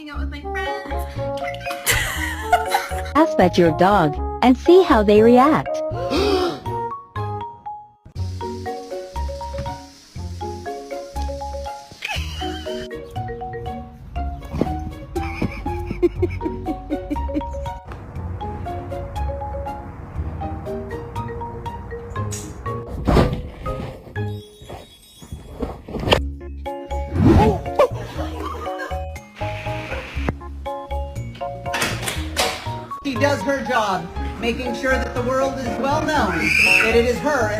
hang out with my friends. Laugh at your dog and see how they react. She does her job, making sure that the world is well known that it is her